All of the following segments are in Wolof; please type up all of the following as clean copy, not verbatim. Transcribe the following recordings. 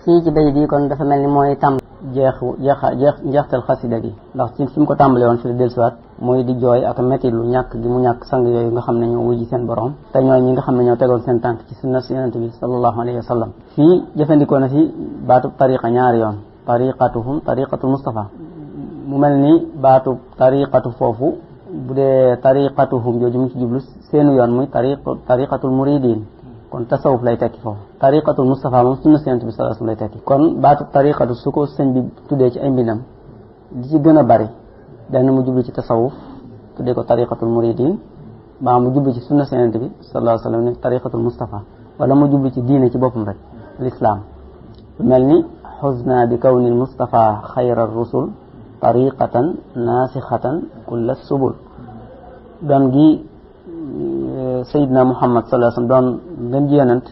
fii ci bay bi kon dafa mel ni mooy tàmb jeextal xasida gi ndax ci fi mu ko tàmbale woon fi la dellusiwaat mooy di jooy ak metti lu ñàkk gi mu ñàkk sang yooyu nga xam ne ñoo wujji seen borom te ñooy ñi nga xam ne ñoo tegoon seen tànk ci sunna si yonent bi sallallahu alayhi wa sallam. fii jëfandikoo na fi baatu tariqa ñaari yoon tariqatuhum tariqatul Mustafa mu mel ni baatu tariqatu foofu bu dee tariqatuhum jooju mu ci jublu seenu yoon muy tariqatul muridin kon tasawuf lay tekki foofu tariqatul Mustafa moom sunna si yonent bi sallallahu alayhi wa sallam lay tekki kon baatu tariqatu su ko sëñ bi tuddee ci ay mbindam di ci gën a bari dana mu jublu ci tasawuf tuddee ko tariqatul muridin ba mu jublu ci sunna si yonent bi sallallahu alayhi wa sallam ni tariqatul Mustafa wala mu jublu ci diine ci boppam rek l'islam mel ni xusna bi kawnil Mustafa xayra rusul tariqatan naasixatan kulla subul doon gi Seydina Muhammad sallallahu alayhi wa sallam doon gën ji yonent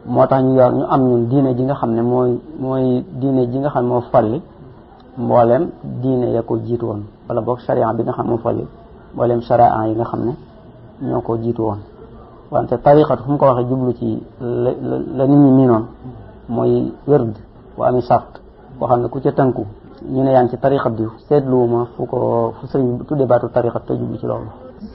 moo tax ñu am ñun diine ji nga xam ne mooy diine ji nga xam ne moo folli mboolem diine ya ko jiitu woon wala boog sharia bi nga xam moo folli mboolem sharia yi nga xam ne ñoo ko jiitu woon wante tariqatu fu mu ko waxee jublu ci la nit ñi miinoon mooy wërd bu ami sart boo xam ne ku ca tënku ñu ne yaan ci tariqa bi seetluwuma fu sëriñ tuddee baatu tariqa te jublu ci loolu.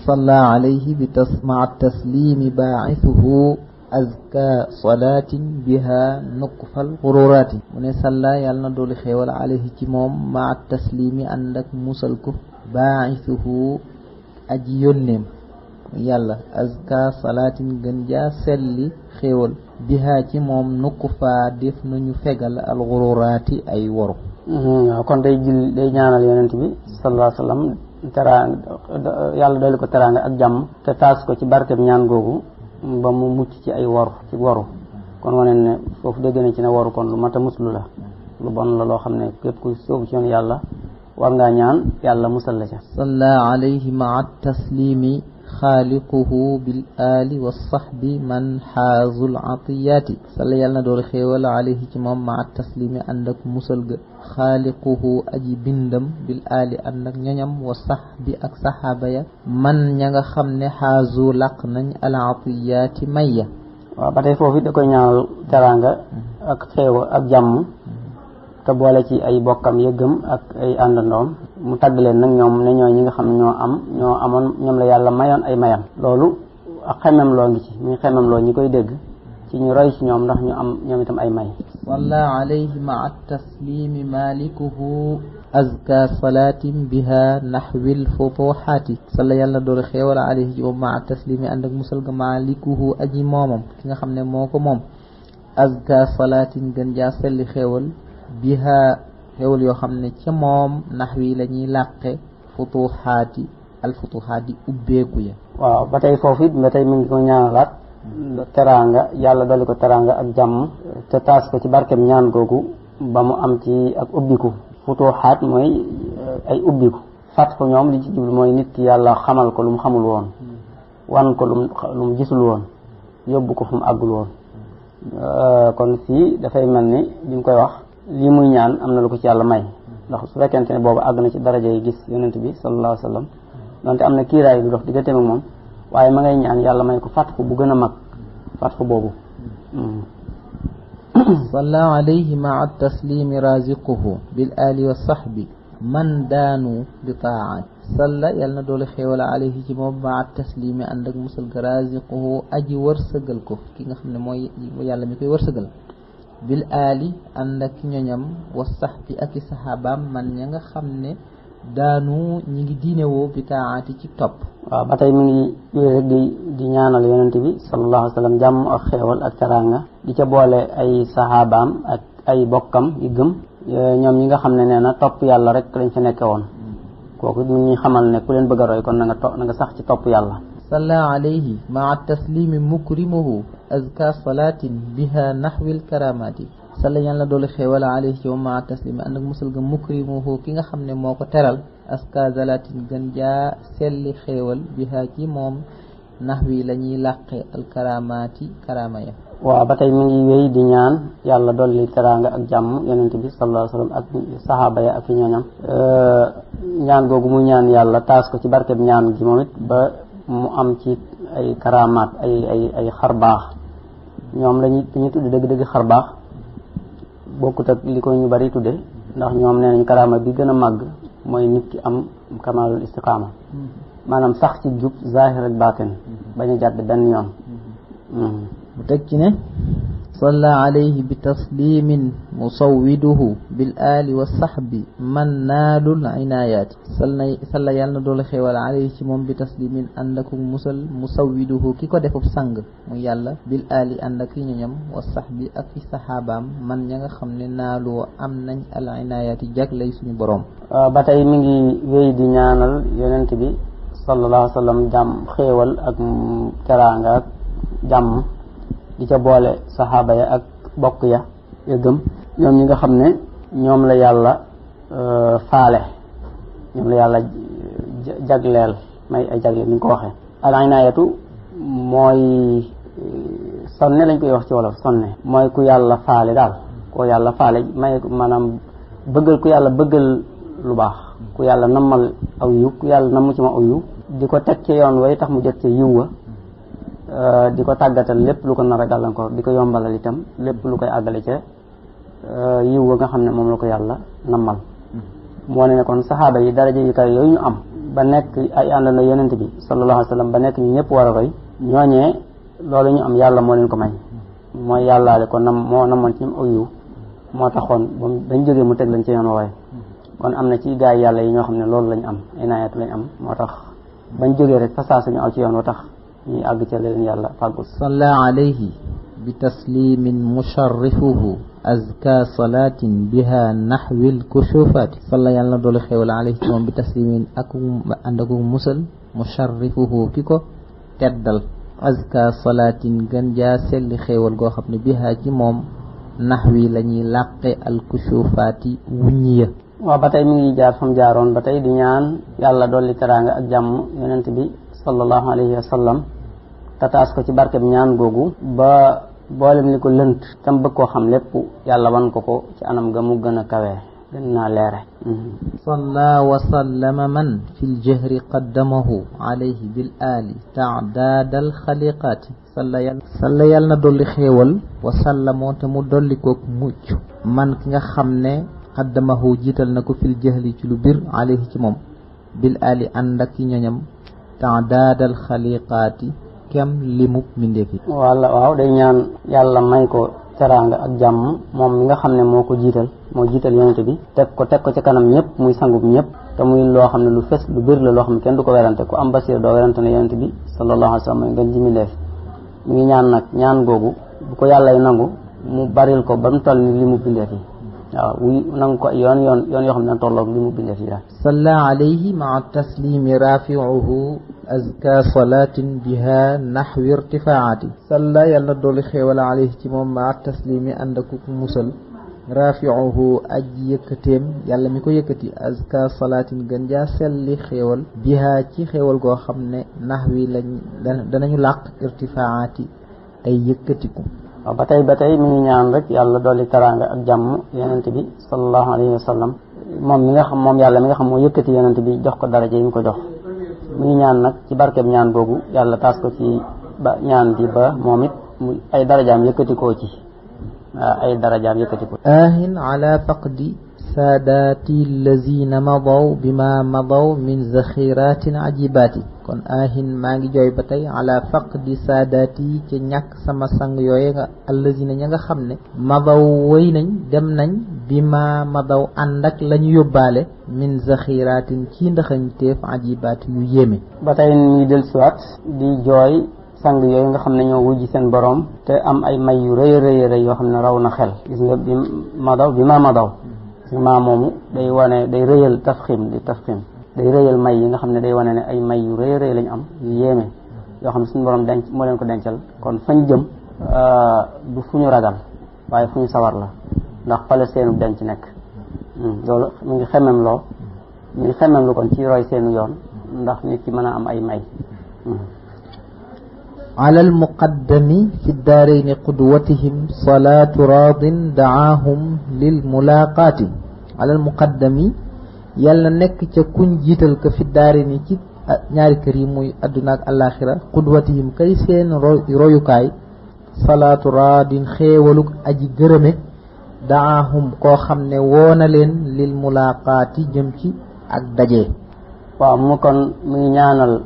salla alayhi maa taslimi baa'ithuhu azka salaatin biha nuqfal xururaati mu ne salla yàlla na doolu xéewal alayhi ci moom maa taslimi ànd ak musal ko baa'ithuhu aji yónneem yàlla azka salaatin gën jaa selli xéewal biha ci moom nuqfa def nañu fegal al xururaati ay woru. waaw kon day ñaanal yonent bi sallallahu alayhi wa sallam yàlla dooli ko teraanga ak jàmm te taas ko ci barkeb ñaan googu ba mu mucc ci ay waru kon wane ne foofu dégg na ci ne waru kon lu mat a muslu la lu bon la loo xam ne képp ku sóobu ci yoon yàlla war ngaa ñaan yàlla musal la ca. salla alayhi maa taslimi xaaliquhu bil ali wa sahbi man xaazul atiyaati salla yàlla na doolu xéewal alayhi ci moom maa taslimi ànd ak musal ga xaaliquhu aji bindam bil ali ànd ak ñoñam wa sahbi ak saxaaba ya man ña nga xam ne xaazu laq nañ al atiyaati mayya. waaw ba tey foofu da koy ñaanal teraanga ak xéewal ak jàmm te boole ci ay bokkam yëggam ak ay àndandoom mu tagg leen nag ñoom ne ñooy ñi nga xam ne ñoo amoon ñoom la yàlla mayoon ay mayam loolu ak xemem loo ngi ci muy xemem loo ñi koy dégg ci ñu roy ci ñoom ndax ñu am ñoom itam ay may. salla alayhi maa taslimi malikuhu azka salatin biha naxwil futuxaati salla yàlla doolu xéewal alayhi ci moom maa taslimi ànd ak musal ga malikuhu aji moomam ki nga xam ne moo ko moom azka salatin gën jaa selli xéewal biha xéewal yoo xam ne ca moom nax wi la ñuy làqe futuxaati al futuxaati ubbeeku ya. waaw ba tey foofu it ba tey mi ngi ko ñaanalaat teraanga yàlla dolli ko teraanga ak jàmm te taas ko ci barkeb ñaan googu ba mu am ci ak ubbiku futuxaat mooy ay ubbiku fatxu ñoom li ci jublu mooy nit ki yàlla xamal ko lu mu xamul woon wan ko lu mu gisul woon yóbbu ko fu mu àggul woon kon fii dafay mel ni bi mu koy wax lii muy ñaan am na lu ko ci yàlla may ndax su fekkente ne boobu àgg na ci daraja yi gis yonent bi sallallahu alayhi wa sallam donte am na kiiraay lu dox digganteem ak moom waaye ma ngay ñaan yàlla may ko fatxu bu gën a mag fatxu boobu. salla alayhi maa taslimi raziquhu bil ali wa sahbi man daanu bi taat salla yàlla na doole xéewal alayhi ci moom maa taslimi ànd ak musal ga raziquhu aji wërsëgal ko ki nga xam ne mooy yàlla mi koy wërsëgal bil ali ànd ak ñoñam wa sahbi ak i saxaabaam man ña nga xam ne daanu ñi ngi diinewoo bi taati ci topp. waaw ba tey mi ngi rek di ñaanal yonent bi sallallahu alayhi wa sallam jàmm ak xéewal ak teraanga di ca boole ay saxaabaam ak ay bokkam yu gëm ñoom ñi nga xam ne nee na topp yàlla rek lañ fa nekke woon kooku mi ngi xamal ne ku leen bëgg a roy kon na nga sax ci topp yàlla. salla alayhi maa taslimi mukrimuhu azka salatin biha naxwil karamati salla yàlla doolu xéewal alayhi ci moom maa taslimi ànd ak musal ga mukrimuhu ki nga xam ne moo ko teral azka salatin gën jaa selli xéewal biha ci moom naxwi la ñuy làqe al karamati karama ya. waaw ba tey mi ngi wéy di ñaan yàlla dolli teraanga ak jàmm yonent bi sallallahu alayhi wa sallam ak saxaaba ya ak i ñooñam ñaan googu mu ñaan yàlla taas ko ci barkeb ñaan gi moom it ba mu am ci ay karamaat ay xarbaax ñoom dañuy tudd dëgg-dëgg xarbaax bokkut ak li ko ñu bari tudde ndax ñoom nee nañ karaama bi gën a màgg mooy nit ki am kamaalul istiqaama maanaam sax ci jub zahir ak baatin bañ a jàdd benn yoon. mu teg ci ne salla alayhi bi taslimin musawwiduhu bil ali wa sahbi man naalul inayaati salla yàlla na doolu xéewal alayhi ci moom bi taslimin ànd ak musal musawwiduhu ki ko defub sang mu yàlla bil ali ànd ak ñoñam wa sahbi ak fi saxaabaam man ña nga xam ne naaloo am nañ al inayaati jaglay suñu boroom. ba tey mi ngi wéy di ñaanal yonent bi sallallahu alayhi wa sallam jàmm xéewal ak teraanga ak jàmm di ca boole saxaaba ya ak bokk ya gëm ñoom ñi nga xam ne ñoom la yàlla faale ñoom la yàlla jagleel may ay jagleel ni nga ko waxee. al inaayatu mooy sonne lañ koy wax ci wolof sonne mooy ku yàlla faale daal ku yàlla faale may maanaam bëggal ku yàlla bëggal lu baax ku yàlla nammal aw yiw ku yàlla namm ci ma aw yiw di ko teg ci yoon way tax mu jot ci yiw wa di ko tàggatal lépp lu ko nar a gàllankoor di ko yombalal itam lépp lu koy àggale ca yiw wa nga xam ne moom la ko yàlla nammal. moo ne kon saxaaba yi daraja yu kaw yooyu ñu am ba nekk ay àndandoo yonent bi sallallahu alayhi wa sallam ba nekk ñu ñëpp war a roy ñooñee loolu ñu am yàlla moo leen ko may mooy yàllaale ko moo namoon ci ñoom aw yiw moo taxoon dañ jógee mu teg lañ ci yoon waaye kon am na ci gaay yàlla yi ñoo xam ne loolu lañ am inaayatu lañ am moo tax bañ jógee rek fa saa suñu aw ci yoon wa tax ñuy àgg ca leen yàlla fàggul. salla alayhi bi taslimin musharrifuhu azka salatin biha naxwil kushufaati salla yàlla na doolu xéewal alayhi ci moom bi taslimin ak ànd ak musal musharrifuhu ki ko teddal azka salatin gën jaa selli xéewal goo xam ne biha ci moom naxwi la ñuy làqe al kushufaati wuññi ya. waaw ba tey mi ngi jaar fam jaaroon ba tey di ñaan yàlla dolli teraanga ak jàmm yonent bi sallallahu alayhi wa sallam tataas ko ci barkeb ñaan googu ba boolem li ko lënt tam bëgg koo xam lépp yàlla wan ko ci anam ga mu gën a kawee gën naa leere. salla wa sallama man fi ljahri qaddamahu alayhi bil ali taadaadal xaliqaati salla yàlla na dolli xéewal wa sallamoo te mu dolli kook mucc man ki nga xam ne qaddamahu jiital na ko fil jahli ci lu bir alayhi ci moom bil ali ànd ak ñoñam taadaadal xaliqaati kem limub mindeef yi. waaw day ñaan yàlla may ko teraanga ak jàmm moom mi nga xam ne moo jiital yonent bi teg ko ci kanam ñëpp muy sangub ñëpp te muy loo xam ne lu fes lu bir la loo xam ne kenn du ko werante ku am basir doo werante ne yonent bi sallallahu alayhi wa sallam mooy ngeen ji mindeef mi ngi ñaan nag ñaan googu bu ko yàllay nangu mu baril ko ba mu toll ni limub mindeef yi waaw nangu ko yoon yoo xam ne tolloog li mu bindee fii daal. salla alayhi maa taslimi rafiuhu azka salatin biha naxwi irtifaati salla yàlla doolu xéewal alayhi ci moom maa taslimi ànd ak musal rafiuhu aji yëkkateem yàlla mi ko yëkkati azka salatin gën jaa selli xéewal biha ci xéewal goo xam ne naxwi lañ danañu làq irtifaati ay yëkkatiku. waaw ba tey mi ngi ñaan rek yàlla dolli teraanga ak jàmm yonent bi sallallahu alayhi wa sallam moom yàlla mi nga xam moo yëkkati yonent bi jox ko daraja yi mu ko jox mi ngi ñaan nag ci barkeb ñaan boobu yàlla taas ko ci ba ñaan bi ba moom it mu ay darajaam yëkkatikoo ci ay darajaam yëkkatikoo ahin ala faqdi saadaati allazina madaw bima madaw min zaxiratin ajibaati kon ahin maa ngi jooy ba tey ala faqdi saadaati ci ñàkk sama sang yooye nga allazina ña nga xam ne madaw wéy nañ dem nañ bima madaw ànd ak la ñu yóbbaale min zaxiratin ci ndaxañteef ajibaati yu yéeme. ba tey ñuy dellusiwaat di jooy sang yooyu nga xam ne ñoo wujji seen borom te am ay may yu rëy yoo xam ne raw na xel gis nga bi ma madaw maa moomu day wane day rëyal tafxim day rëyal may yi nga xam ne day wane ne ay may yu rëy lañ am yu yéeme yoo xam ne suñu borom denc moo leen ko dencal kon fañ jëm du fu ñu ragal waaye fu ñu sawar la ndax fale seenu denc nekk loolu mu ngi xemmem lu kon ci roy seenu yoon ndax nit ki mën a am ay may. ala almuqaddami fi daarayni qudwatihim salaatu raadin daahum lil mulaqaati ala almuqaddami yàlla nekk ca kuñ jiital ko fi daarayni ci ñaari kër yi muy adduna ak alaxira qudwatihim kay seen royukaay salaatu raadin xéewaluk aji gërëme daahum koo xam ne woona leen lil mulaqaati jëm ci ak daje. waaw mu kon mu ngi ñaanal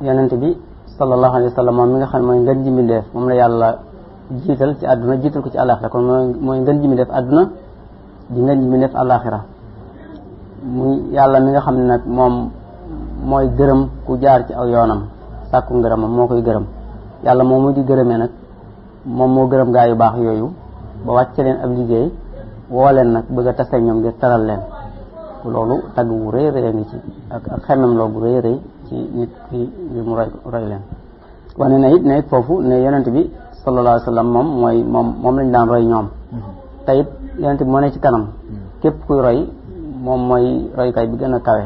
yonent bi sallallahu alayhi wa sallam moom mi nga xam ne mooy ngën ji mbindeef moom la yàlla jiital ci àdduna jiital ko ci àllaaxira kon mooy ngën ji mbindeef àdduna di ngën ji mbindeef àllaaxira muy yàlla mi nga xam ne nag moom mooy gërëm ku jaar ci aw yoonam sàkku ngërëmam moo koy gërëm yàlla moom muy di gërëmee nag moom moo gërëm gaa yu baax yooyu ba wàcce leen ab liggéey woo leen nag bëgg a tase ñoom ngir taral leen loolu tagg wu rëy rëy ngi ci ak xemmem loo bu rëy rëy ci nit ki ngir mu roy leen wane na it ne it foofu ne yonent bi sallallahu alayhi wa sallam moom lañu daan roy ñoom te it yonent bi moo ne ci kanam képp kuy roy moom mooy roykaay bi gën a kawe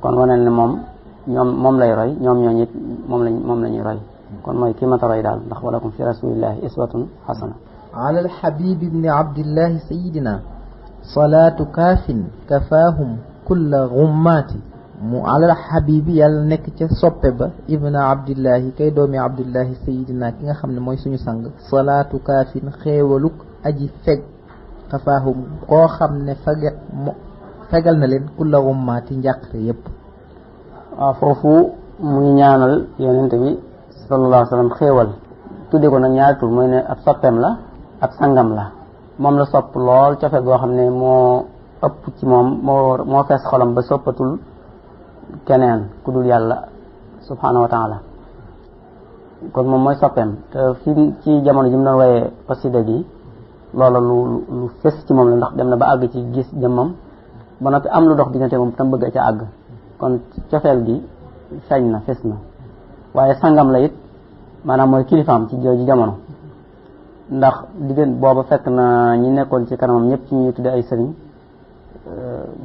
kon wane ne moom lay roy ñoom ñooñu it moom la ñuy roy kon mooy kii mata roy daal ndax walakum fi rasulillahi iswatun hasana ala alxabib ibni abdillahi sayidina salaatu kaafin kafaahum kulla gummaati mu alal xabibi yàlla nekk ca soppe ba ibna abdillahi kay doomi abdillahi sayidina ki nga xam ne mooy suñu sang salaatu kaafin xéewaluk aji feg kafaahum koo xam ne fegal na leen kulla gummaati njàqare yépp. waaw foofu mu ngi ñaanal yonent bi sallallahu alayhi wa sallam xéewal tudde ko nag ñaari tur mooy ne ab soppeem la ab sangam la moom la sopp lool cofeel goo xam ne moo ëpp ci moom moo fees xolam ba soppatul keneen ku dul yàlla subhanahu wa taala kon moom mooy soppeem te fi ci jamono ji mu doon woyee xasida gi loola lu fes ci moom la ndax dem na ba àgg ci gis jëmmam ba noppi am lu dox diggante moom tam bëgg ca àgg kon cofeel gi feeñ na fes na waaye sangam la it maanaam mooy kilifaam ci jooju jamono ndax diggante booba fekk na ñi nekkoon ci kanamam ñëpp ci ñuy tudde ay sëriñ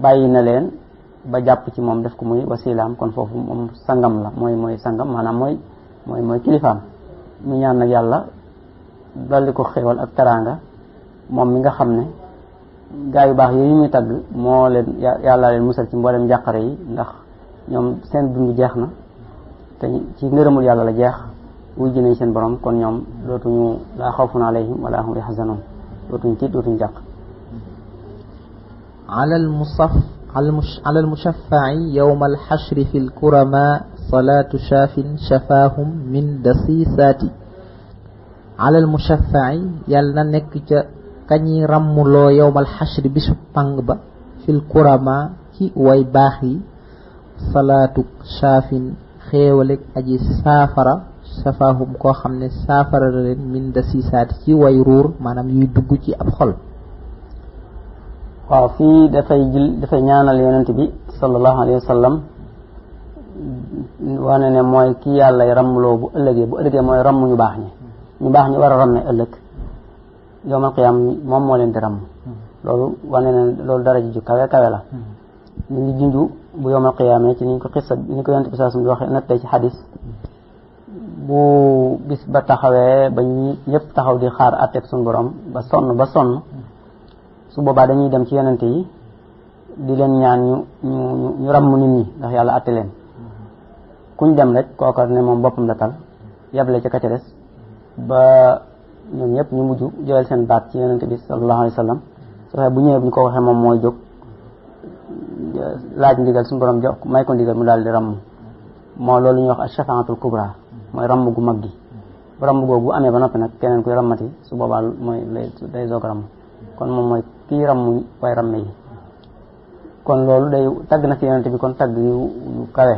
bàyyi na leen ba jàpp ci moom def ko muy wasilaam kon foofu moom sangam la mooy sangam maanaam mooy kilifaam ñu ñaan nag yàlla daldi ko xéewal ak teraanga moom mi nga xam ne gaa yu baax yooyu muy tagg moo leen yàlla leen musal ci mboolem njàqare yi ndax ñoom seen dund jeex na te ci ngërëmul yàlla la jeex wuy ji nañ seen borom kon ñoom dootuñu laa xawfun alayhim wala hum yaxzanun dootuñu tiit dootuñu jàq ala almushaffa'i yawma alxashri fi lkurama salaatu shaafin shafaahum min dasiisaati ala almushaffa'i yàlla na nekk ca kañi ràmmuloo yawma alxashri bisu pang ba fi lkurama ci way baax yi salaatu shaafin xéewalek aji saafara safaahum koo xam ne saafara la leen min dasiisaati ci way ruur maanaam yuy dugg ci ab xol. waaw fii dafay ñaanal yonent bi sallallahu alayhi wa sallam wane ne mooy kii yàlla ràmmloo bu ëllëgee mooy ràmm ñu baax ñi war a ràmme ëllëg yawmal qiyaam moom moo leen di ràmm loolu wane ne loolu dara ju kawe kawe la ñu ngi junju bu yawmal qiyaam ci ni ko yonent bi sallallahu alayhi wa sallam di waxee nettee ci xadis bu bis ba taxawee ba ñëpp taxaw di xaar àtteeb suñu borom ba sonn su boobaa dañuy dem ci yonente yi di leen ñaan ñu ràmm nit ñi ndax yàlla àtte leen kuñ dem rek kooka ne moom boppam la tal yable ca ka ca des ba ñoom ñëpp ñu mujj joyal seen baat ci yonente bi sallallahu alayhi wa sallam su fekkee bu ñëwee bu ñu ko waxee moom mooy jóg laaj ndigal suñu borom jox may ko ndigal mu daal di ràmm moo loolu ñuy wax ash-shafaatul kubra mooy ràmm gu mag gi bu ràmm googu bu amee ba noppi nag keneen kuy ràmmati su boobaa mooy day soog ràmm kon moom mooy kii ràmm way ràmm yi kon loolu day tagg na fi yonente bi kon tagg yu kawe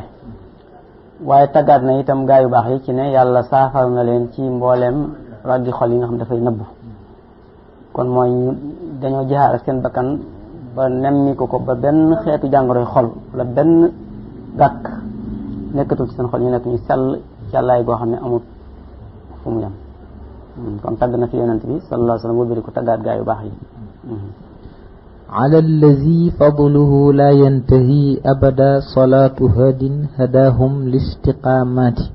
waaye taggaat na itam gaa yu baax yi ci ne yàlla saafara na leen ci mbooleem raggi xol yi nga xam dafay nëbbu kon mooy ñu dañoo jihaar ak seen bakkan ba nemmi ko ba benn xeetu jàngoroy xol la benn gàkk nekkatul ci seen xol ñu nekk ñu sell càllaay goo xam ne amul fu mu yem kon tagg na fi yonent bi sallallahu alayhi wa sallam wëlbati ko taggaat gaa yu baax yi ala allazi fadluhu la yantahi abada salaatu hadin hadahum listiqaamaati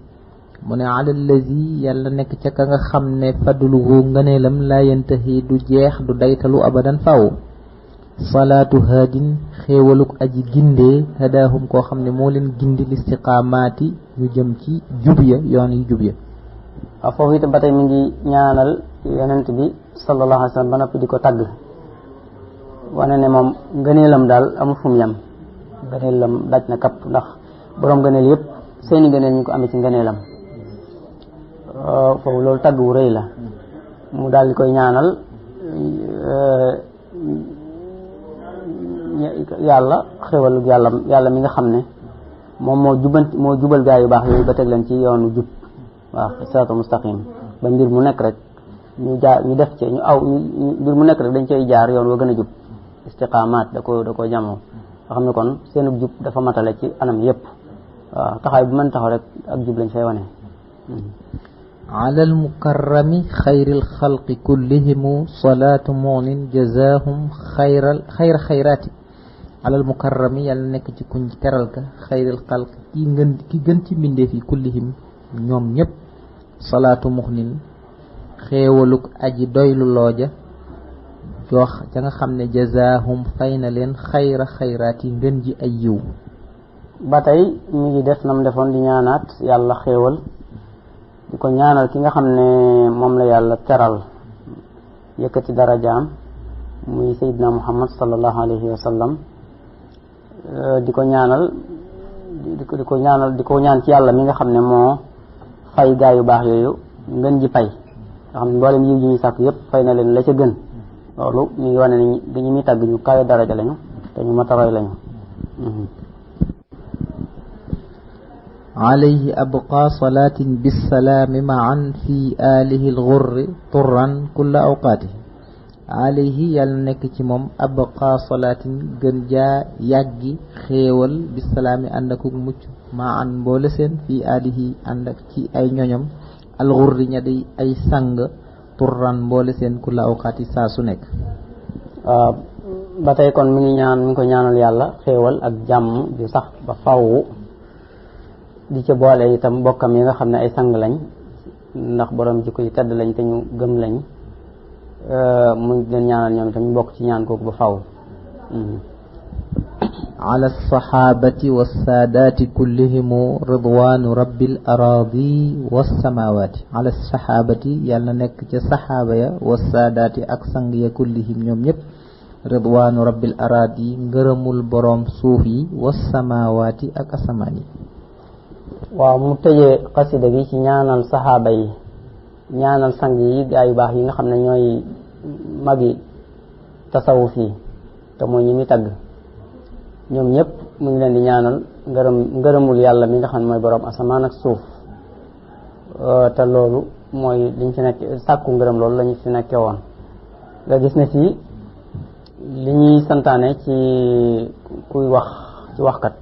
mu ne ala allazi yàlla nekk ca ka nga xam ne fadluhu ngëneelam la yantahi du jeex du daytalu abadan faw salaatu hadin xéewaluk aji gindee hadahum koo xam ne moo leen gindi listiqaamaati ñu jëm ci jub ya yoon yu jub ya waaw foofu itam ba tey mi ngi ñaanal yonent bi sallallahu alayhi wa sallam ba noppi di ko tagg wane ne moom ngëneelam daal amul fu mu yem ngëneelam daj na kapp ndax boroom ngëneel yëpp seeni ngëneel ñu ko amee ci ngëneelam foofu loolu tagg wu rëy la mu daal di koy ñaanal yàlla xéwalu yàlla mi nga xam ne moom moo jubal gaa yu baax yooyu ba teg leen ci yoonu jub waaw siraatal mustaqim ba mbir mu nekk rek ñu def ci mbir mu nekk rek dañ cay jaar yoon wa gën a jub istiqaamaat da ko jamoo nga xam ne kon seenub jub dafa matale ci anam yépp waaw taxaay bu mën taxaw rek ak jub lañ fay wane ala almukarrami xayril xalqi kullihim salaatu mu'nin jazaahum xayra xayraati ala almukarrami yàlla nekk ci kuñ teral ka xayril xalqi ki gën ci mbindeef yi kullihim ñoom ñëpp salaatu mu'nin xéewaluk aji doylu looja jox ca nga xam ne jazaahum fay na leen xayra xayraati ngën ji ay yiw ba tey mi ngi def nam defoon di ñaanaat yàlla xéewal di ko ñaanal ki nga xam ne moom la yàlla teral yëkkati darajaam muy Seydina Muhammad sallallahu alayhi wa sallam di ko ñaanal di ko ñaan ci yàlla mi nga xam ne moo fay gaa yu baax yooyu ngën ji pay nga xam ne mboolem yiw ji ñuy sàkk yépp fay na leen la ca gën loolu mi ngi wane ne dañu muy tàgg ñu kawe daraja lañu te ñu mataroy lañu alayhi abqa salaatin bissalaami maan fi alihi alxurri turran kulla awqaati alayhi yàlla nekk ci moom abqa salaatin gën jaa yàggi xéewal bissalaami ànd ak mucc maan mboole seen fi alihi ànd ak ci ay ñoñom alxurri ña di ay sang turran mboole seen kulla awqaati saa su nekk waaw ba tey kon mi ngi ko ñaanal yàlla xéewal ak jàmm di sax ba faww di ca boole itam bokkam yi nga xam ne ay sang lañ ndax borom jikko yi tedd lañ te ñu gëm lañ mu leen ñaanal ñoom itam ñu bokk ci ñaan kooku ba faw ala alsahabati wassaadaati kullihimu ridwanu rabbil aradi wassamawati ala alsahabati yàlla nekk ca saxaaba ya wassaadaati ak sang ya kullihim ñoom ñëpp ridwanu rabbil aradi ngërëmul boroom suuf yi wassamawati ak asamaan yi waaw mu tëjee xasida gi ci ñaanal saxaaba yi ñaanal sang yi gaa yu baax yi nga xam ne ñooy magi tasawuf yi te mooy ñi muy tagg ñoom ñëpp mu ngi leen di ñaanal ngërëmul yàlla mi nga xam ne mooy boroom asamaan ak suuf te loolu mooy liñ fi nekk sàkku ngërëm loolu lañu fi nekkee woon nga gis ne fii li ñuy santaane ci kuy wax ci waxkat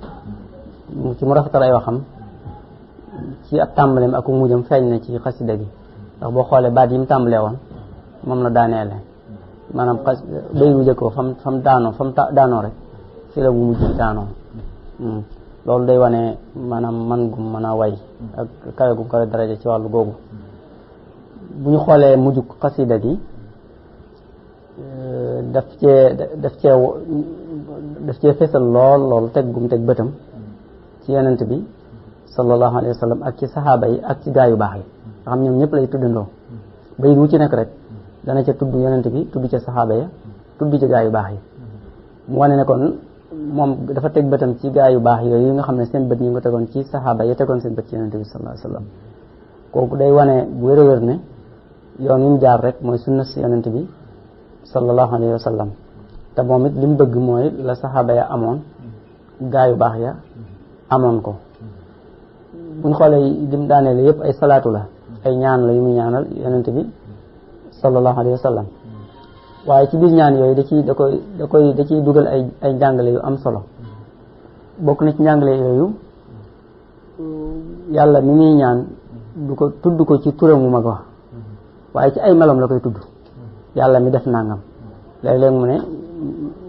ci mu rafetal ay waxam ci ab tàmbaleem ak mujjam feeñ na ci xasida gi ndax boo xoolee baat yi mu tàmbalee woon moom la daaneele maanaam bay bu jëkk ba fam daanoo rek fi la bu mujj daanoo loolu day wane maanaam man gum mën a way ak kawe gum kawe daraja ci wàllu googu bu ñu xoolee mujj xasida gi daf cee fesal lool teg gum teg bëtam ci yonent bi sallallahu alayhi wa sallam ak ci saxaaba yi ak ci gaa yu baax yi nga xam ñoom ñëpp lay tuddandoo bay wu ci nekk rek dana ca tudd yonent bi tudd ca saxaaba ya tudd ca gaa yu baax yi mu wane ne kon moom dafa teg bëtam ci gaa yu baax yooyu nga xam ne seen bët ñu ngi ko tegoon ci saxaaba ya tegoon seen bët ci yonent bi sallallahu alayhi wa sallam kooku day wane bu wér a wér ne yoon wi mu jaar rek mooy sunna si yonent bi sallallahu alayhi wa sallam te moom it li mu bëgg mooy la saxaaba ya amoon gaa yu baax ya amoon ko buñ xoolee lim daaneel yëpp ay salaatu la ay ñaan la yu muy ñaanal yonent bi sallallahu alayhi wa sallam waaye ci biir ñaan yooyu da ciy dugal ay njàngale yu am solo bokk na ci njàngale yooyu yàlla mi muy ñaan du ko tudd ko ci turam mu mag wax waaye ci ay melom la koy tudd yàlla mi def nangam léeg-léeg mu ne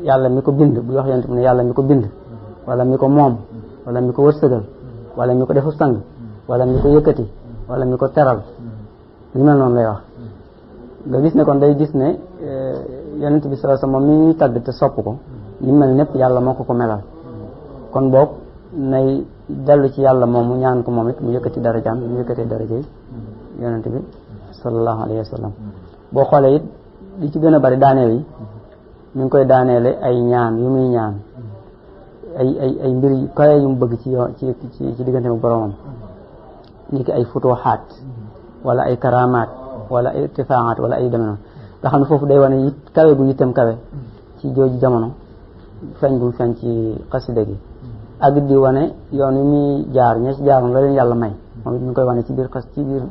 yàlla mi ko bind bu wax yonent mu ne yàlla mi ko bind wala mi ko moom wala mi ko wërsëgal wala mi ko defu sang wala mi ko yëkkati wala mi ko teral li mel noonu lay wax nga gis ne kon day gis ne yonent bi sallallahu alayhi wasallam moom mi ñuy tàgg te sopp ko li mel népp yàlla moo ko melal kon boog nay dellu ci yàlla moom mu ñaan ko moom it mu yëkkati darajaam mu yëkkati daraja yi yonent bi sallallahu alayhi wasallam boo xoolee it li ci gën a bari daaneel yi mi ngi koy daaneele ay ñaan yu muy ñaan ay mbir yu kawe yu mu bëgg ci diggante ak boromam ni ki ay futuxaat wala ay karamaat wala ay irtifaaat wala ay demee noonu nga xam ne foofu day wane it kawe gu itam kawe ci jooju jamono feeñ bu feeñ ci xasida gi ak di wane yoon wi muy jaar ña ci jaaroon la leen yàlla may moom it ñu ngi koy wane ci biir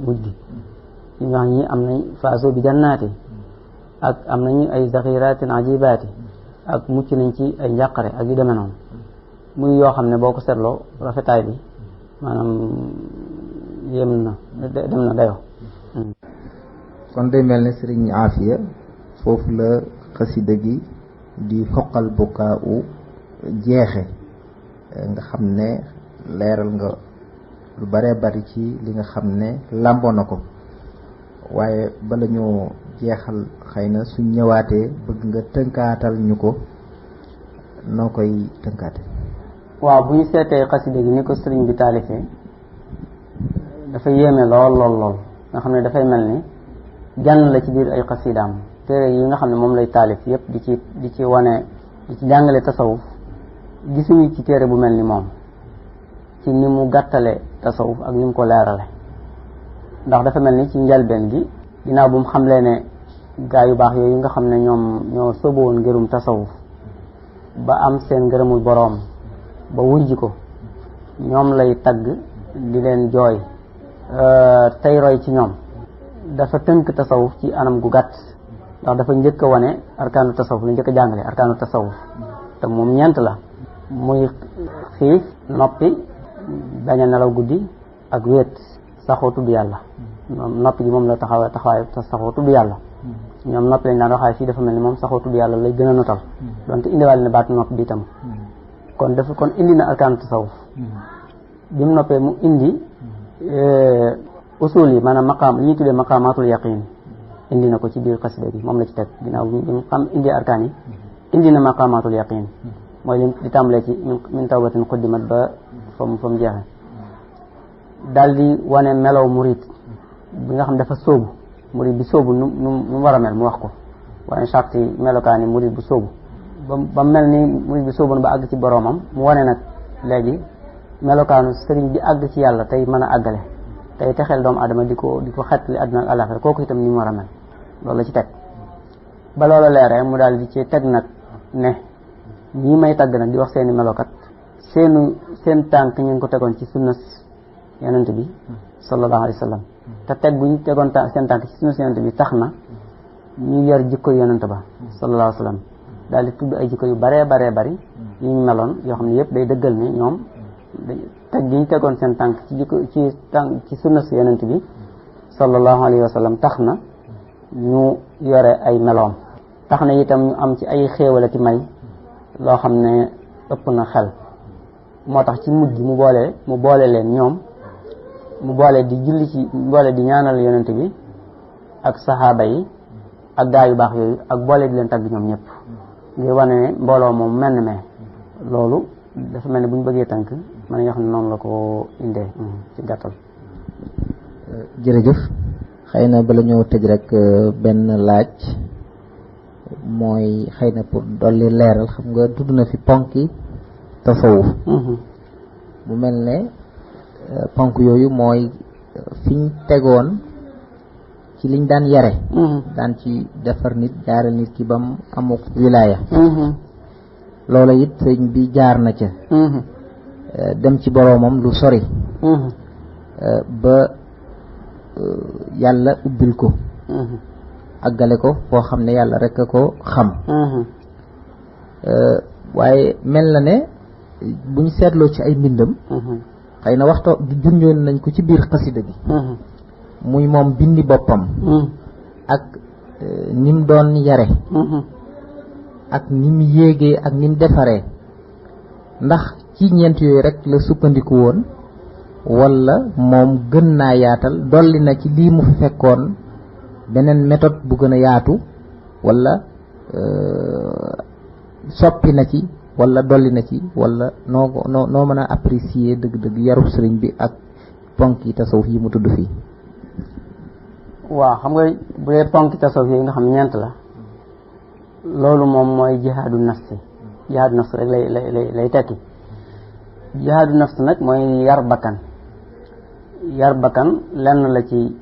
mujj gi ñu wax ñi am nañ faaso bi jannaati ak am nañu ay zaxiratin ajibaati ak mucc nañ ci ay njàqare ak yu demee noonu muy yoo xam ne boo ko seetloo rafetaay bi maanaam yem na dem na dayoo. kon day mel ne Sëriñ Aafiya foofu la xasida gi di xoqal bukaa u jeexe nga xam ne leeral nga lu bare bari ci li nga xam ne làmboo na ko waaye bala ñoo jeexal xëy na suñ ñëwaatee bëgg nga tënkaatal ñu ko noo koy tënkaate. waaw bu ñu seetee xasida gi ni ko sëriñ bi taalifee dafa yéeme lool nga xam ne dafay mel ni jànn la ci biir ay xasidaam téere yi nga xam ne moom lay taalif yépp di ci wane di ci jàngale tasawuf gisuñu ci téere bu mel ni moom ci ni mu gàttale tasawuf ak ni mu ko leerale ndax dafa mel ni ci njalbeen gi ginnaaw bu mu xamlee ne gaa yu baax yooyu nga xam ne ñoom ñoo sóobu woon ngërum tasawuf ba am seen ngërëmul boroom ba wujji ko ñoom lay tagg di leen jooy tey roy ci ñoom dafa tënk tasawuf ci anam gu gàtt ndax dafa njëkk a wane arkaanu tasawuf la njëkk a jàngale arkaanu tasawuf te moom ñeent la muy xiif noppi bañ a nelaw guddi ak wéet saxoo tudd yàlla noppi gi moom la taxawaay saxoo tudd yàlla ñoom noppi lañ daan waxaay fii dafa mel ni moom saxoo tudd yàlla lay gën a notal donte indiwaale na baatu nopp bi itam kon indi na arkaanu tasawuf bi mu noppee mu indi usul yi maanaam maqaam li ñuy tuddee maqaamaatul yaqin indi na ko ci biir xasida bi moom la ci teg ginnaaw bi mu xam indi arkaan yi indi na maqaamaatul yaqin mooy li di tàmbalee ci min tawbatin quddimat ba fa mu jeexe daal di wane melow murid bi nga xam dafa sóobu murid bi sóobu nu war a mel mu wax ko waaye charte yi melokaani murid bu sóobu ba mel ni murid bi sóobu ba àgg ci boroomam mu wane nag léegi melokaanu sëriñ bi àgg ci yàlla tey mën a àggale tey texeel doomu adama di ko xettali àdduna ak àllaaxira kooku itam ni mu war a mel loolu la ci teg ba loola leeree mu daal di ci teg nag ne ñii may tagg nag di wax seeni melokat seen tànk ñu ngi ko tegoon ci sunna yonent bi sallallahu alayhi wa sallam te teg bu ñu tegoon seen tànk ci sunna yonent bi tax na ñu yar jikko yonent ba sallallahu alayhi wa sallam daal di tudd ay jikko yu baree bari yu ñu meloon yoo xam ne yëpp day dëggal ni ñoom teg gi ñu tegoon seen tànk ci jikko ci sunna si yonent bi sallallahu alayhi wa sallam tax na ñu yore ay meloom tax na itam ñu am ci ay xéewalati may loo xam ne ëpp na xel moo tax ci mujj mu boole leen ñoom mu boole di di ñaanal yonent bi ak saxaaba yi ak gaa yu baax yooyu ak boole di leen tagg ñoom ñëpp ngir wane ne mbooloo moom menn me loolu dafa mel ne bu ñu bëggee tënk mën nañoo xam ne noonu la ko indee ci gàttal. jërëjëf xëy na bala ñoo tëj rek benn laaj mooy xëy na pour dolli leeral xam nga tudd na fi ponki tasawuf mu mel ne ponk yooyu mooy fiñ tegoon ci liñ daan yare daan ci defar nit jaaral nit ki bam amuk wilaaya loola it sëñ bi jaar na ca dem ci boroomam lu sori ba yàlla ubbil ko àggale ko foo xam ne yàlla rek a ko xam waaye mel na ne bu ñu seetloo ci ay mbindam xëy na waxto junjoon nañ ko ci biir xasida gi muy moom bindi boppam ak nim doon yare ak nim yéegee ak nim defaree ndax ci ñeent yooyu rek la sukkandiku woon wala moom gën naa yaatal dolli na ci lii mu fi fekkoon beneen méthode bu gën a yaatu wala soppi na ci wala dolli na ci wala noo mën a apprécier dëgg-dëgg yarub sëriñ bi ak ponk yi tasawuf yi mu tudd fii. waaw xam nga bu dee ponk tasawuf yi nga xam ñeent la loolu moom mooy jihaadu nafsi. jihaadu nafsi rek lay tekki. jihaadu nafsi nag mooy yar bakkan lenn la ci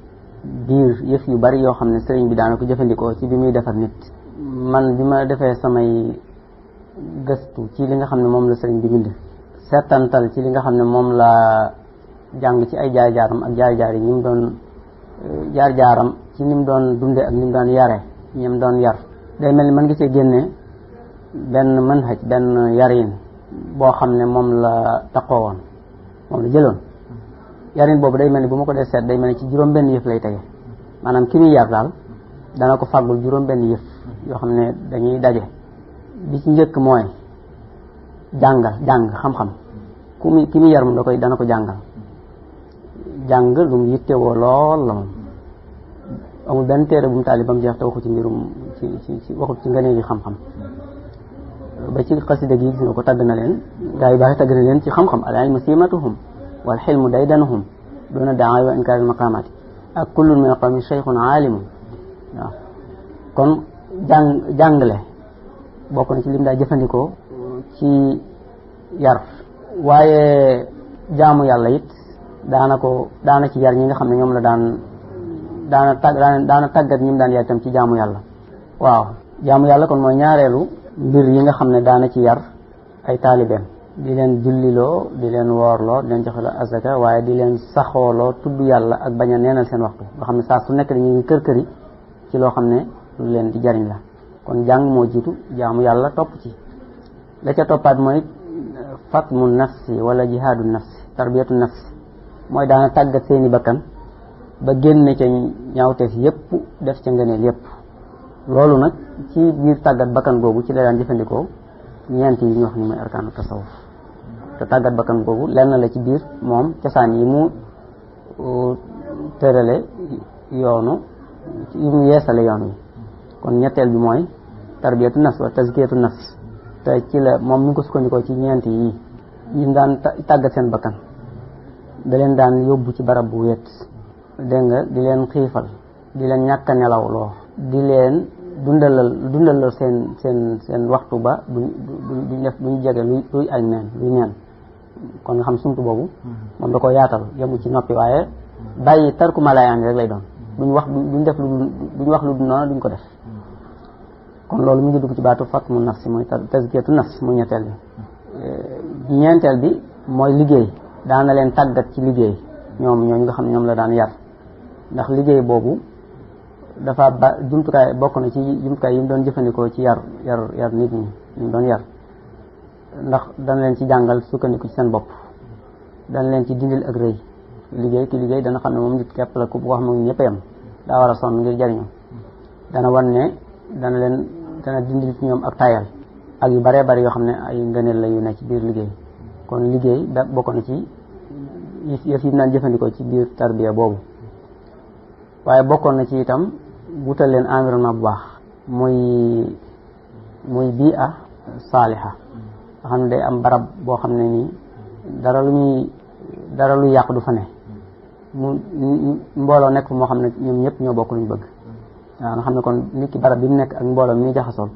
biir yëf yu bari yoo xam ne sëriñ bi daana ko jëfandikoo ci bi muy defar nit. man bi ma defee samay gëstu ci li nga xam ne moom la sëriñ bi bind, seetantal ci li nga xam ne moom la jàng ci ay jaar-jaaram ak jaar-jaar yi ni mu doon jaar-jaaram ci ni mu doon dunde ak ni mu doon yare ñi mu doon yar, day mel ni mën nga cee génne benn manhaj, benn yarin boo xam ne moom la taqoo woon, moom la jëloon. yarin boobu day mel ni bu ma ko dee seet day mel ni ci juróom benn yëf lay tege. maanaam ki muy yar daal dana ko fàggul juróom benn yëf yoo xam ne dañuy daje. bi ci njëkk mooy jàng xam-xam. ki muy yar moom dana ko jàngal. jàng lu mu yittewoo lool la moom. amul benn téere bu mu taali ba mu jeex te waxu ci mbirum ci waxut ci ngëneeli xam-xam. ba ci xasida gi gis nga ko tagg na leen, gaa yu baax tagg na leen ci xam-xam. al ilmu simatuhum wal xilmu daydanuhum duna daay wa inkaari maqaamaati ak kullun min qawmi cheikhun aalimu. waaw kon jàngale bokk na ci lim daa jëfandikoo ci yar. waaye jaamu yàlla it daana ci yar ñi nga xam ne ñoom la daana tàggat ñi mu daan yar itam ci jaamu yàlla. waaw jaamu yàlla kon mooy ñaareelu mbir yi nga xam ne daana ci yar ay taalibeem, di leen julliloo, di leen woorloo, di leen joxeloo azaka, waaye di leen saxooloo tudd yàlla ak bañ a neenal seen waxtu nga xam ne saa su nekk dañuy kër-këri ci loo xam ne lu leen di jariñ la. kon jàng moo jiitu, jaamu yàlla topp ci. la ca toppaat mooy fatmu nafsi wala jihaadu nafsi, tarbiyatu nafsi, mooy daana tàggat seeni bakkan ba génne ca ñaawteef yépp def ca ngëneel yépp. loolu nag ci biir tàggat bakkan googu ci la daan jëfandikoo ñeent yi ñu wax ni mooy arkaanu tasawuf. te tàggat bakkan googu lenn la ci biir moom cosaan yi mu tërale yoonu yi mu yeesale yoon wi. kon ñetteel bi mooy tarbiyatu nafs wa tazkiyatu nafs, te ci la moom mi ngi ko sukkandikoo ci ñeent yi ñu daan tàggat seen bakkan. da leen daan yóbbu ci barab bu wéet, dégg nga, di leen xiifal, di leen ñàkk a nelawloo, di leen dundalal seen waxtu ba duñ jege luy ay neen. kon nga xam sumtu boobu moom da ko yaatal, yemu ci noppi, waaye bàyyi tarku malaayaan rek lay doon. duñ wax lu du noonu duñ ko def. kon loolu mu ngi dugg ci baatu fatmu nafsi mooy tazkiyatu nafs muy ñetteel bi. ñeenteel bi mooy liggéey. daana leen tàggat ci liggéey ñoom ñooñu nga xam ne ñoom la daan yar, ndax liggéey boobu dafa jumtukaay bokk na ci jumtukaay yi mu doon jëfandikoo ci yar nit ñi ñu doon yar. ndax dana leen ci jàngal sukkandiku ci seen bopp, dana leen ci dindil ak rëy. liggéey dana xam ne moom nit képp la ku wax mu ñëpp yam daa war a sonn ngir jariñu. dana wan ne dana dindil ci ñoom ak tayal ak yu baree bari yoo xam ne ay ngëneel la yu ne ci biir liggéey. kon liggéey bokk na ci yëf yi naan jëfandikoo ci biir tarbiya boobu. waaye bokkoon na ci itam wutal leen environnement bu baax, muy bii saaliha nga xam ne day am barab boo xam ne nii dara lu yàqu du fa ne. mbooloo nekk moo xam ne ñoom ñëpp ñoo bokk luñ bëgg. waaw nga xam ne kon nit ki barab bi mu nekk ak mbooloo mi jaxasool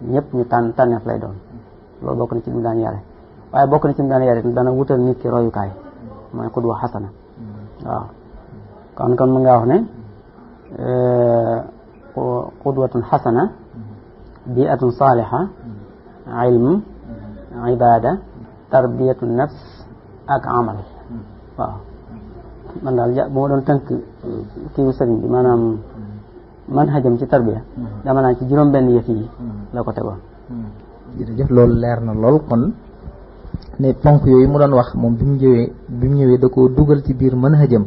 ñëpp ñu tànneef lay doon. loolu bokk na ci mu daan yare. waaye bokk na ci mu daan yare dana wutal nit ki royukaay, mooy qudwa xasana. waaw kon mën ngaa wax ne qudwatun xasana, biatun saaliha, ilm, ibada, tarbiyatu nafs ak amal. waaw man daal bu ma doon tënk kiiwu sëriñ bi maanaam manhajam ci tarbiya dama naan ci juróom benn yëf yi la ko tegoon. jërëjëf, loolu leer na lool. kon ne ponk yooyu mu doon wax moom bi mu ñëwee da koo dugal ci biir manhajam.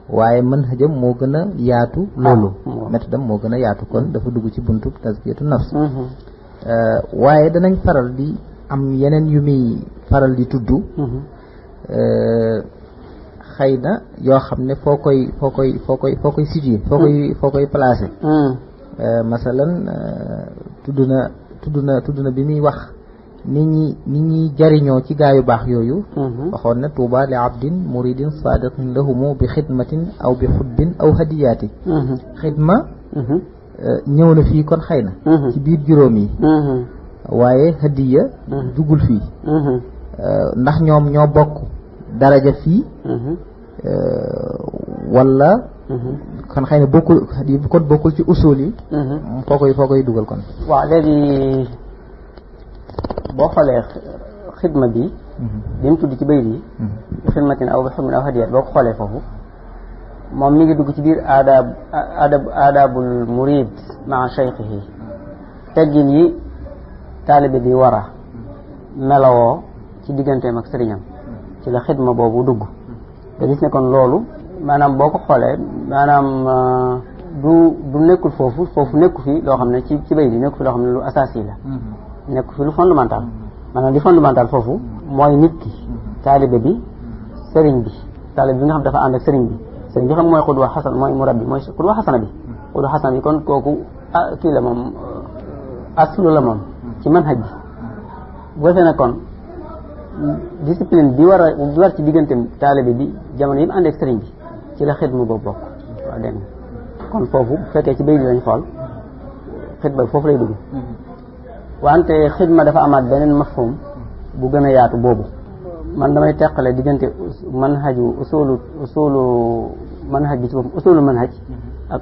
waaye manhajam moo gën a yaatu loolu. méthode moo gën a yaatu, kon dafa dugg ci buntu tazkiyatu nafs. waaye danañ faral di am yeneen yu muy faral di tudd. xëy na yoo xam ne foo koy situé foo koy placé. masalan tudd na bi muy wax nit ñi jariñoo ci gaa yu baax yooyu. waxoon na tuuba li abdin muridin sadiqin lahumu bi xidmatin aw bi xubbin aw hadiyaati. xidma ñëw na fii kon xëy na ci biir juróom yi waaye hadiya duggul fii ndax ñoom ñoo bokk daraja fii wala kon xëy na bokkul hadiya kon bokkul ci usul yi foo koy dugal kon waaw léegi boo xoolee xidma bi bi mu tudd ci bayt yi bi xidmatin aw bi xidmatin aw hadiyat boo ko xoolee foofu moom mi ngi dugg ci biir aadabul murid maa cheikhihi teggin yi taalibe bi war a melawoo ci digganteem ak sëriñam ci la xidma boobu dugg te gis ne kon loolu maanaam boo ko xoolee maanaam du nekkul foofu nekku fi loo xam ne ci bayt yi nekku fi loo xam ne lu asasi la nekku fi lu fondamental maanaam li fondamental foofu mooy nit ki taalibe bi sëriñ bi taalibe bi nga xam dafa ànd ak sëriñ bi xam mooy xudwa xasan mooy murabbi mooy xudwa xasana bi xudwa xasana bi kon kooku kii la moom aslu la moom ci manhaj bi bu defee ne kon discipline bi war ci diggante taalibe bi jamono yi mu ànd ak sëriñ bi ci la xidma boobu bokk waaw dégg nga kon foofu bu fekkee ci bay bi lañ xool xidma bi foofu lay dugg wante xidma dafa amaat beneen mafhum bu gën a yaatu boobu man damay teqale diggante manhaju usulu manhaj bi ci boppam usulu manhaj ak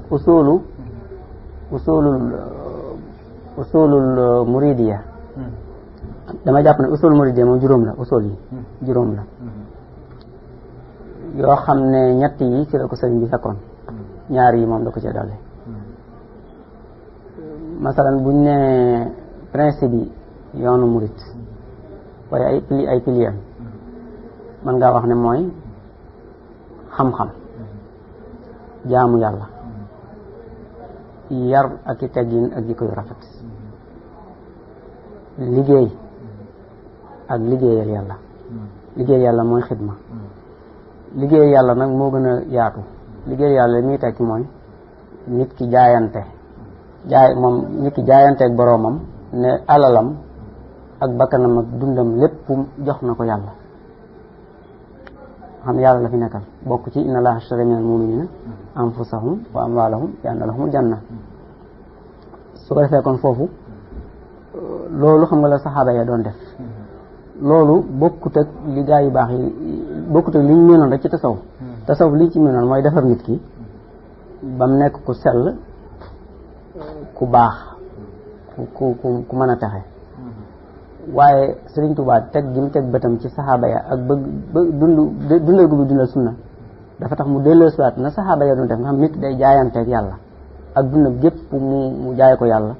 usulul muridiya damay jàpp ne usulul muridiya moom juróom la yoo xam ne ñett yi ci la ko sëriñ bi fekkoon ñaar yi moom da ko cee dolli masalan buñ ne principe yi yoonu murid waaye ay piliers man ngaa wax ne mooy xam-xam jaamu yàlla yar ak i teggin ak jikko yu rafet liggéey ak liggéeyal yàlla liggéeyal yàlla mooy xidma liggéeyal yàlla nag moo gën a yaatu liggéeyal yàlla li muy tekki mooy nit ki jaayanteeg boroomam ne alalam ak bakkanam ak dundam lépp jox na ko yàlla xam yàlla la fi nekkal bokk ci inna allaha ashtara minal mu'minina anfusahum wa amwalahum bi anna lahumul janna su ko defee kon foofu loolu xam nga la saxaaba ya doon def loolu bokkut ak li gaa yu baax yi bokkut ak li ñu mënoon rek ci tasawuf li ñu ci mënoon mooy defar nit ki ba mu nekk ku sell ku baax ku mën a taxe waaye Sëriñ Tuubaa teg gi mu teg bëtam ci saxaaba ya ak dundal gu bi dundal sunna dafa tax mu delloosiwaat na saxaaba ya doon def nga xam nit day jaayanteeg yàlla ak dundam gépp mu jaay ko yàlla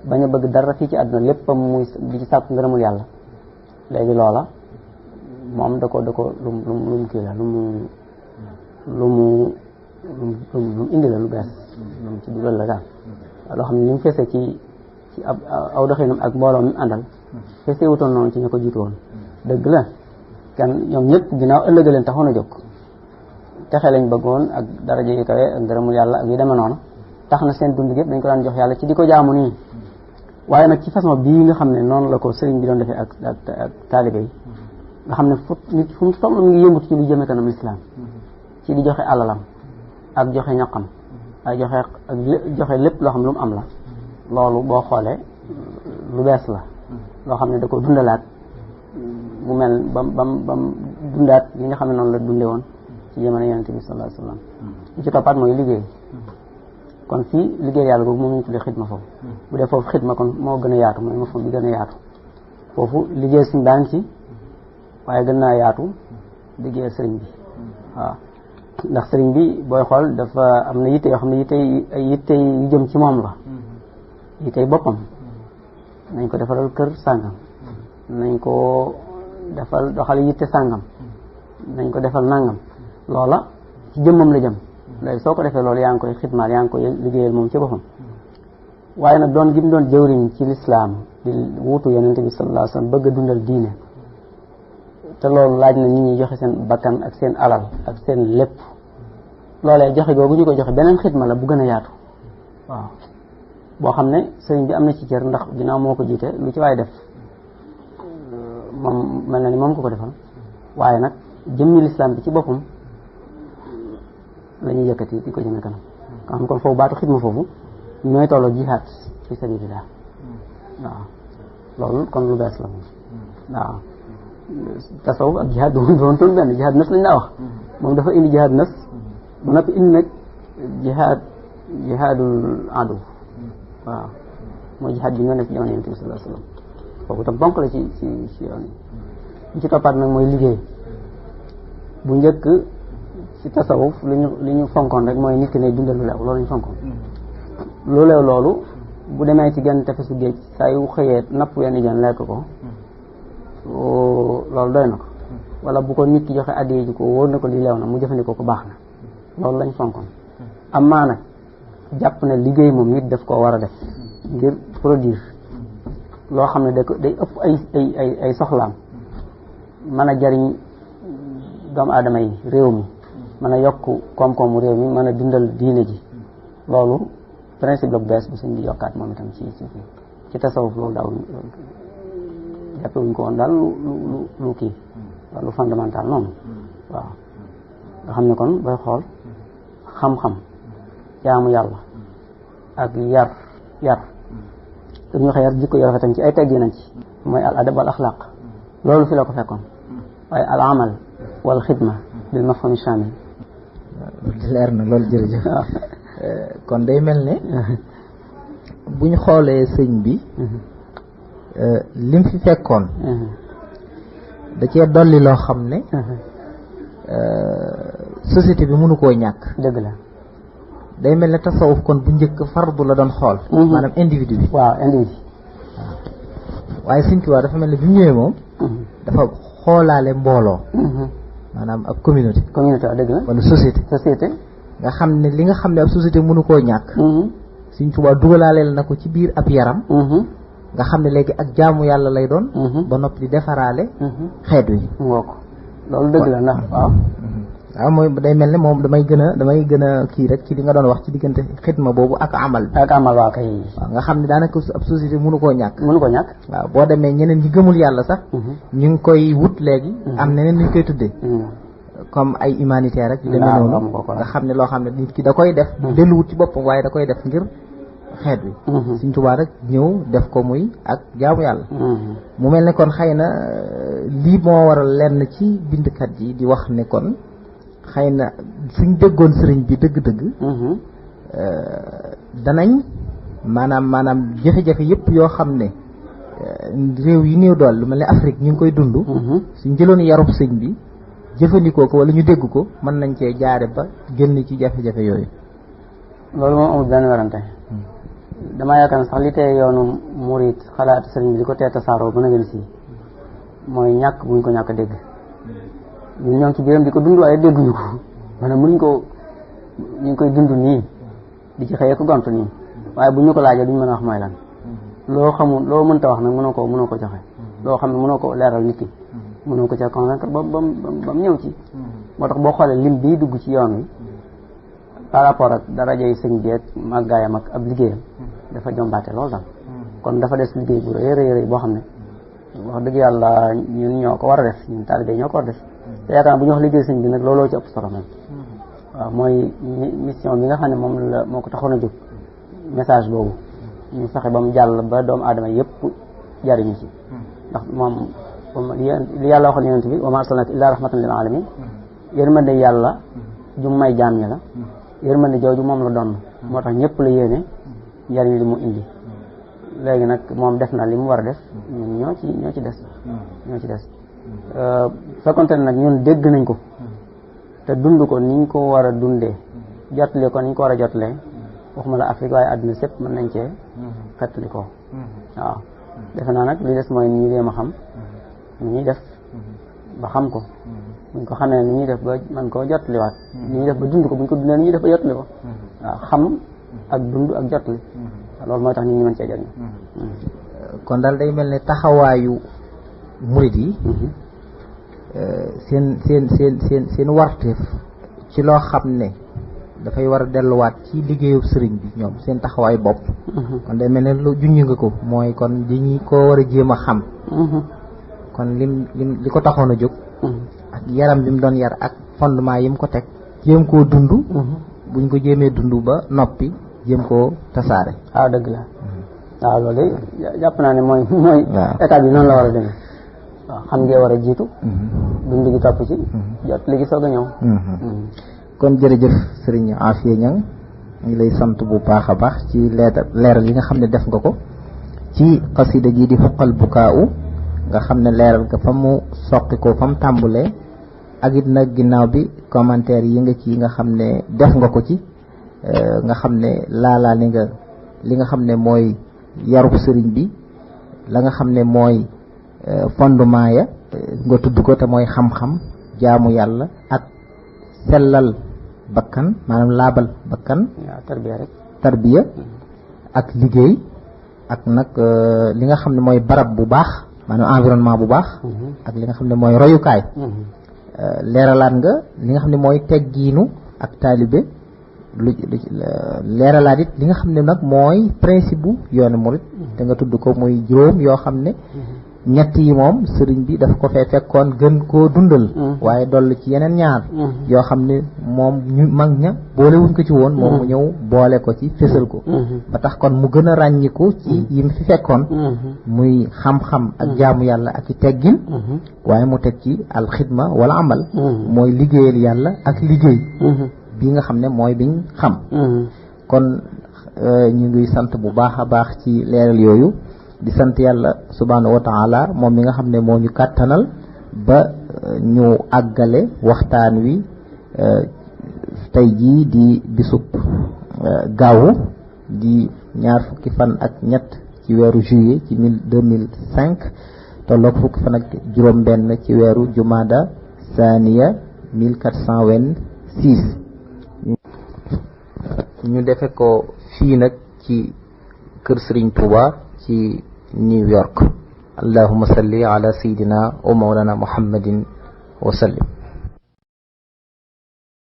bañ a bëgg dara fii ci àdduna léppam muy di ci sàkku ngërëmul yàlla léegi loola moom da ko lu mu kii la lu mu indi la lu bees lu mu ci dugal la daal loo xam ne li mu fese ci aw doxinam ak mbooloo mi àndal fese wutoon noonu ci ña ko jiitu woon dëgg la kenn ñoom ñëpp ginnaaw ëllëg leen taxoon a jóg texe lañ bëggoon ak daraja yu kawe ak ngërëmul yàlla ak yu demee noonu tax na seen dund gépp dañ ko daan jox yàlla ci di ko jaamu nii waaye nag ci façon bii nga xam ne noonu la ko sëriñ bi doon defee ak taalibe yi nga xam ne fu mu toll mi ngi yëngutu ci lu jëme kanam lislaam ci di joxe alalam ak joxe ñaqam ak joxe lépp loo xam lu mu am la loolu boo xoolee lu bees la loo xam ne da ko dundalaat mu mel bam dundaat li nga xam ne noonu la dunde woon ci jamono yonent bi sallallahu alayhi wasallam li ci toppaat mooy liggéey kon fii liggéey yàlla boobu moom ñu tuddee xidma foofu bu dee foofu xidma kon moo gën a yaatu mooy mafhum bi gën a yaatu foofu liggéey suñ daan ci waaye gën naa yaatu liggéey sëriñ bi waaw ndax sëriñ bi booy xool dafa am na yitte yoo xam ne yitte yu jëm ci moom la yitte boppam nañ ko defaral kër sàngam nañ ko defal doxal yitte sàngam nañ ko defal nangam loola ci jëmmam la jëm léegi soo ko defee loolu yaa ngi koy xidmaal yaa ngi koy liggéeyal moom ci boppam waaye nag doon gi mu doon jëwriñ ci lislaam di wuutu yonente bi sallallahu alayhi wasallam bëgg a dundal diine te loolu laaj na nit ñi joxe seen bakkan ak seen alal ak seen lépp loolee joxe googu ñu ko joxe beneen xidma la bu gën a yaatu waaw boo xam ne sëriñ bi am na ci cër ndax ginnaaw moo ko jiite lu ci waaye def moom mel na ni moom ko defal waaye nag jëmmi lislaam bi ci boppam la ñuy yëkkati di ko jëme kanam nga xam kon foofu baatu xidma foofu ñooy tolloo jihaad fi sabilillah waaw loolu kon lu bees la moom waaw tasawuf ak jihaad doon toon benn jihaad nafs lañ daa wax moom dafa indi jihaad nafs ba noppi indi nag jihaadul adu waaw mooy jihaad bi ñoo nekk ci jamono Yonent bi sallallahu alayhi wasallam kooku tam bonk la ci yoon yi ci toppaat nag mooy liggéey bu njëkk ci tasawuf li ñu fonkoon rek mooy nit ki ne dundal lu leew loolu ñu fonkoon lu leew loolu bu demee ci genn tefesu géej saa yu xëyee napp wenn jën lekk ko loolu doy na ko wala bu ko nit ki joxe addiya ji ko wóor na ko li leew na mu jëfandikoo ko baax na loolu lañ fonkoon amaa nag jàpp ne liggéey moom nit daf koo war a def ngir produire loo xam ne day ëpp ay soxlaam mën a jariñ doomu aadama yi réew mi mën a yokk koom-koomu réew mi mën a dundal diine ji loolu principe la bu bees bu sëñ bi yokkaat moom itam ci tasawuf loolu daaw jàppewuñ ko woon daal lu kii lu fondamental noonu waaw nga xam ne kon booy xool xam-xam jaamu yàlla ak yar te ñu yar jikko yu rafetam ci ay teggi nañ ci mooy al adab wal axlaq loolu fi la ko fekkoon waaye al amal wal xidma bil mafhum shamil leer na loolu jërëjëf kon day mel ne buñ xoolee sëñ bi lim fi fekkoon da cee dolli loo xam ne société bi mënu koo ñàkk dëgg la day mel ne tasawuf kon bu njëkk fardu la doon xool maanaam individu bi waaw individu waaye Sëñ Tuubaa dafa mel ne bi mu ñëwee moom dafa xoolaale mbooloo maanaam ab communauté waaw dëgg la wala société nga xam ne li nga xam ne ab société mënu koo ñàkk Sëñ Tuubaa dugalaaleel na ko ci biir ab yaram nga xam ne léegi ak jaamu yàlla lay doon ba noppi di defaraale xeet wi loolu dëgg la ndax waaw mooy day mel ne moom damay gën a kii rek ci li nga doon wax ci diggante xidma boobu ak amal waaw kay waaw nga xam ne daanaka ab société mënu koo ñàkk waaw boo demee ñeneen ñi gëmul yàlla sax ñu ngi koy wut léegi am neneen ñu koy tuddee comme ay humanitaire rek yu demee noonu nga xam ne loo xam ne nit ki da koy def delluwut ci boppam waaye da koy def ngir xeet wi Sëñ Tuubaa rek ñëw def ko muy ak jaamu yàlla mu mel ne kon xëy na lii moo waral lenn ci bindkat yi di wax ne kon xëy na suñ déggoon sëriñ bi dëgg-dëgg danañ maanaam jafe-jafe yëpp yoo xam ne réew yi néew dool lu mel ne Afrique ñu ngi koy dund suñ jëloon yarub sëñ bi jëfandikoo ko wala ñu dégg ko mën nañ cee jaare ba génn ci jafe-jafe yooyu loolu moom amul benn werante damaa yaakaar ne sax li tey yoonu murit xalaat sëriñ bi di ko tee tasaaroo mën a gën si mooy ñàkk buñ ko ñàkk dégg ñun ñoo ngi ci biiram di ko dund waaye dégguñu ko maanaam mënuñ ko ñu ngi koy dund nii di ci xëyee ko gont nii waaye bu ñu ko laajee duñ mën a wax mooy lan loo xamul loo mënta wax nag mënoo ko joxe loo xam ne mënoo ko leeral nit ki mënoo ko ca convaincre ba mu ñëw ci moo tax boo xoolee lim bii dugg ci yoon wi par rapport ak darajay sëñ bi ak màggaayam ak ab liggéeyam dafa jombaate lool daal kon dafa des liggéey bu rëy boo xam ne wax dëgg yàlla ñun ñoo ko war a def ñun taalibe ñoo ko war a def te yaakaar bu ñu wax liggéey sëñ bi nag looloo ci ëpp solo moom waaw mooy mission bi nga xam ne moo ko taxoon a jóg message boobu ñu fexe ba mu jàll ba doomu aadama yëpp jariñu ci ndax moom li yàlla waxoon yonent bi wa ma arsalnaaka illaa rahmatan lil alamin yërmande yàlla ju may jaam ñi la yërmande jooju moom la doon moo tax ñëpp la yéene njariñ li mu indi léegi nag moom def na li mu war a def ñun ñoo ci des fekkonte ne nag ñun dégg nañ ko te dund ko niñ ko war a dundee jotle ko niñ ko war a jotlee waxuma la Afrique waaye àdduna sépp mën nañ cee xettali ko waaw defe naa nag li des mooy ni ñu jéem a xam ni ñuy def ba xam ko buñ ko xamee ni ñuy def ba man koo jotliwaat ni ñuy def ba dund ko buñ ko dundee ni ñuy def ba jotli ko waaw xam ak dund ak jotli loolu mooy tax ñu mën cee jariñ kon daal day mel ne taxawaayu murid yi seen warteef ci loo xam ne dafay war a delluwaat ci liggéeyu sëriñ bi ñoom seen taxawaayu bopp kon day mel ne lu junj nga ko mooy kon dañuy ko war a jéem a xam kon lim li ko taxoon a jóg ak yaram bi mu doon yar ak fondement yi mu ko teg jéem koo dund buñ ko jéemee dund ba noppi jéem koo tasaare. waaw dëgg la waaw loolu jàpp naa ne mooy état bi noonu la war a demee waaw xam ngee war a jiitu dund gi topp ci jot léegi soog a ñëw kon jërëjëf Serigne Afia Niang ngi lay sant bu baax a baax ci leeral yi nga xam ne def nga ko ci xasida gi di xuqal bukaaw nga xam ne leeral nga fa mu soqi ko fa mu tàmbulee ak it nag ginnaaw bi commentaire yi nga ci nga xam ne def nga ko ci nga xam ne laalaale nga li nga xam ne mooy yarub sëriñ bi la nga xam ne mooy fondement ya nga tudd ko te mooy xam-xam jaamu yàlla ak sellal bakkan maanaam laabal bakkan tarbiya ak liggéey ak nag li nga xam ne mooy barab bu baax maanaam environnement bu baax ak li nga xam ne mooy royukaay leeralaat nga li nga xam ne mooy teggiinu ak taalibe leeralaat it li nga xam ne nag mooy principe bu yoonu murit te nga tudd ko muy juróom yoo xam ne ñett yi moom sëriñ bi dafa ko fee fekkoon gën koo dundal waaye dolli ci yeneen ñaar yoo xam ne moom ñu mag ña boole wuñ ko ci woon moom mu ñëw boole ko ci fésal ko ba tax kon mu gën a ràññiku ci yim fi fekkoon muy xam-xam ak jaamu yàlla ak i teggin waaye mu teg ci alxidma wala amal mooy liggéeyal yàlla ak liggéey bi nga xam ne mooy biñ xam kon ñu ngi sant bu baax a baax ci leeral yooyu di sant yàlla subhaanahu wa taala moom mi nga xam ne moo ñu kàttanal ba ñu àggale waxtaan wi tey jii di bisub gaawu di 20 ci weeru juillet ci 2005 tolloog fukki fan ak juróom-benn ci weeru jumada saaniya 1426 ñu defe ko fii nag ci kër Serigne Touba ci New York. Allahumma salli ala sayyidina wa mawlana Muhammadin wa sallim.